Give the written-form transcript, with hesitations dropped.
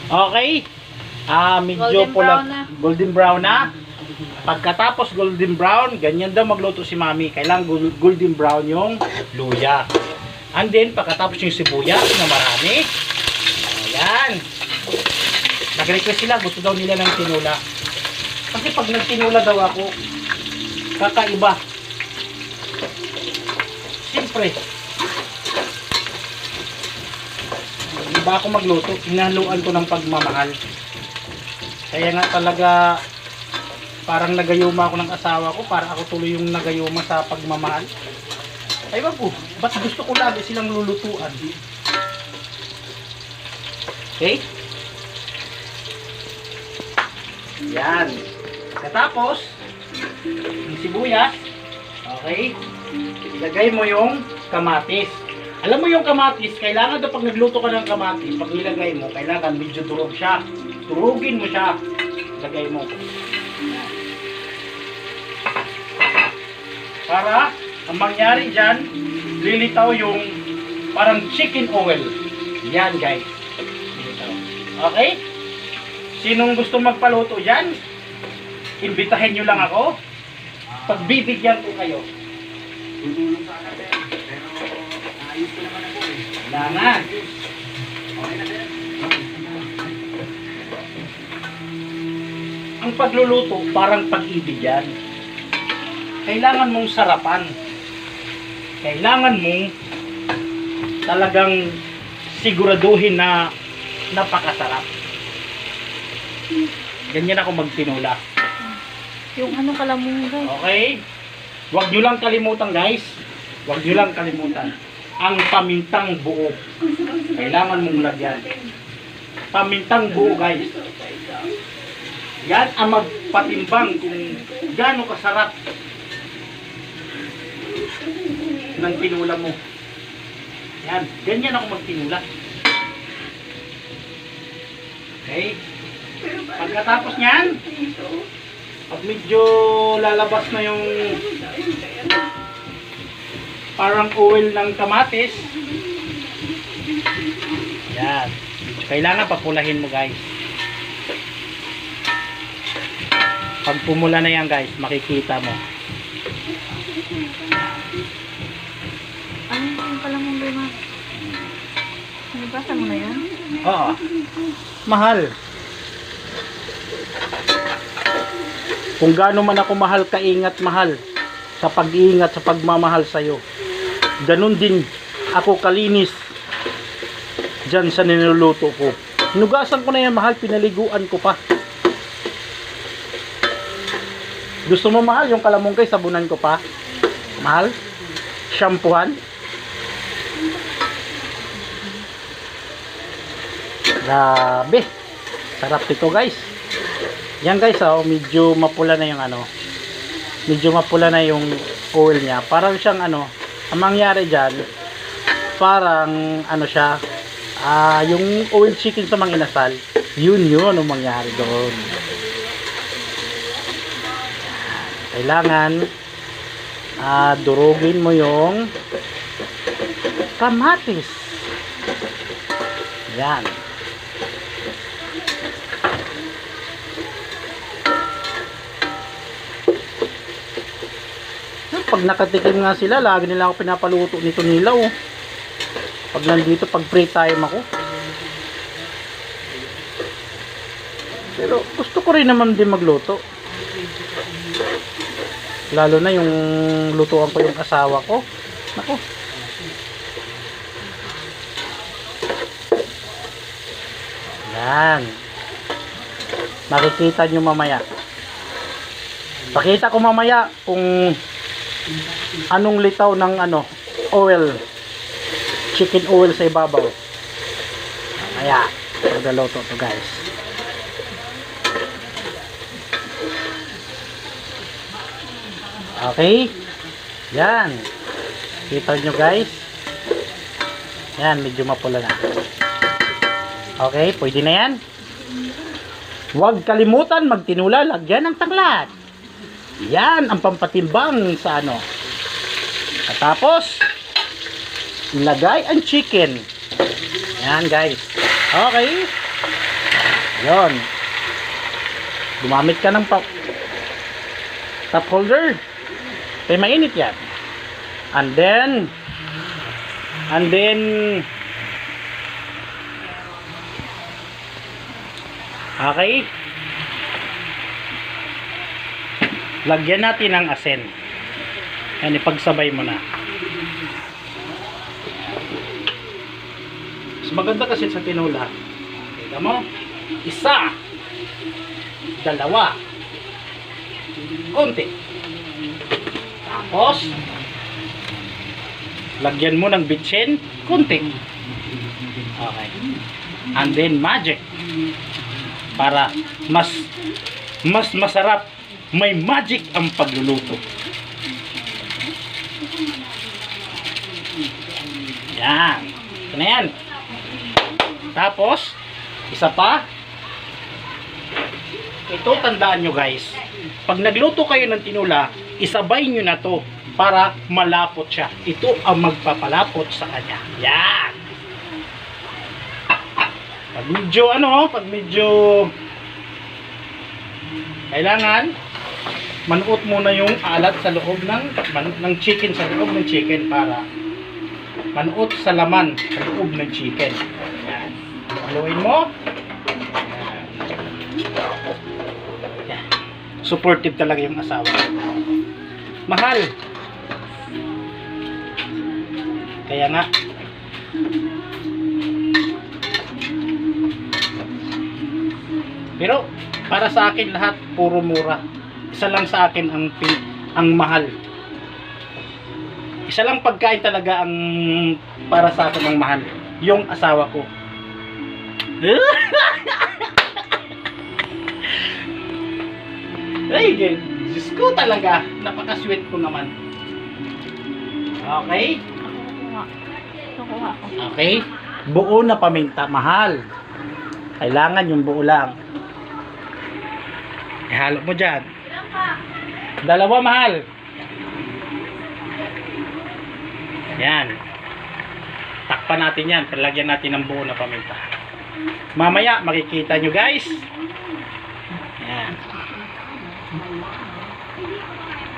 Okay? Medyo Golden pula, brown na. golden brown na. Pagkatapos golden brown, ganyan daw magluto si Mami. Kailangan golden brown yung luya. And then, pagkatapos yung sibuyas na marami. Ayan. Nag-request sila, gusto daw nila ng tinula. Kasi pag nagtinula daw ako, kakaiba. Siyempre, iba ako magluto, hinaluan ko ng pagmamahal. Kaya nga talaga, parang nagayuma ako ng asawa ko, para ako tuloy yung nagayuma sa pagmamahal. Ay ba po, ba't gusto ko lagi silang lulutuan? Okay? Yan. Katapos, yung sibuyas, okay, ilagay mo yung kamatis. Alam mo yung kamatis, kailangan daw pag nagluto ka ng kamatis, pag nilagay mo, kailangan medyo durog siya. Durugin mo siya. Ilagay mo. Para, ang mangyari dyan, lilitaw yung parang chicken oil. Yan guys. Lilitaw. Okay? Sinong gusto magpaluto dyan? Imbitahin nyo lang ako. Pagbibigyan ko kayo. Tutulong sana sir. Pero ayos ko naman ako eh. Kailangan. Okay na sir. Ang pagluluto, parang pag-ibig yan. Kailangan mong sarapan. Kailangan mong talagang siguraduhin na napakasarap. Ganyan ako magtinula. Yung ano kalamong guys. Okay? Huwag nyo lang kalimutan guys. Huwag nyo lang kalimutan. Ang pamintang buo. Kailangan mong lagyan. Pamintang buo guys. Yan ang magpatimbang kung gaano kasarap ng tinula mo. Yan. Ganyan ako magtinula. Okay? Pagkatapos nyan, pag medyo lalabas na yung parang oil ng kamatis, yan. Kailangan papulahin mo guys. Pag pumula na yan guys, makikita mo. Ano yung kalamong lima? Nabasa mo na yan? Oo. Mahal. Kung gaano man ako mahal, kaingat mahal sa pag-iingat, sa pagmamahal sa'yo. Ganun din ako kalinis dyan sa niluluto ko. Hinugasan ko na yan mahal, pinaliguan ko pa. Gusto mo mahal yung kalamungkay, sabunan ko pa? Mahal? Shampoohan? Grabe. Sarap ito guys. Yan guys, medyo mapula na yung ano. Medyo mapula na yung oil niya. Parang siyang ano, ang mangyari dyan, parang ano siya, yung oil chicken sa mga inasal, yun ang mangyari doon. Kailangan durugin mo yung kamatis. Yan. Pag nakatikim nga sila, lagi nila ako pinapaluto nito nila oh. Pag nandito, pag free time ako. Pero gusto ko rin naman din magluto. Lalo na yung lutuan ko yung asawa ko. Nako. Yan. Makikita nyo mamaya. Pakita ko mamaya kung anong litaw ng ano, oil. Chicken oil sa ibabaw. Mamaya. Pagdaluto to guys. Okay. Yan. Kita nyo guys. Yan, medyo mapula na. Okay, pwede na yan. Huwag kalimutan magtinula, lagyan ng tanglad. Yan ang pampatimbang sa ano. At tapos, ilagay ang chicken. Yan guys. Okay. Yon. Gumamit ka ng top holder. Kaya mainit yan. And then okay, lagyan natin ng asin. Yan, ipagsabay mo na. Mas maganda kasi sa tinola. Kita mo? Isa, dalawa, konti. Tapos lagyan mo ng bitsin, konti. Okay. And then magic. Para mas masarap, may magic ang pagluluto. Yan. Ito na yan. Tapos, isa pa. Ito, tandaan nyo guys. Pag nagluto kayo ng tinula, isabay nyo na to para malapot siya. Ito ang magpapalapot sa kanya. Yan. Pag medyo kailangan manuot muna yung alat sa loob ng chicken, sa loob ng chicken para manuot sa laman sa loob ng chicken. Yan. Haluin mo. Yan. Supportive talaga yung asawa. Mahal. Kaya nga pero para sa akin lahat puro mura. Isa lang sa akin ang mahal. Isa lang pagkain talaga ang para sa akin ang mahal. Yung asawa ko. Ay, Diyos ko talaga. Napaka-sweet ko naman. Okay? Nakuha ko. Okay? Buo na paminta. Mahal. Kailangan yung buo lang. Ihalo mo dyan. Dalawa, mahal. Yan. Takpan natin yan. Palagyan natin ng buo na paminta. Mamaya, makikita nyo guys. Yan.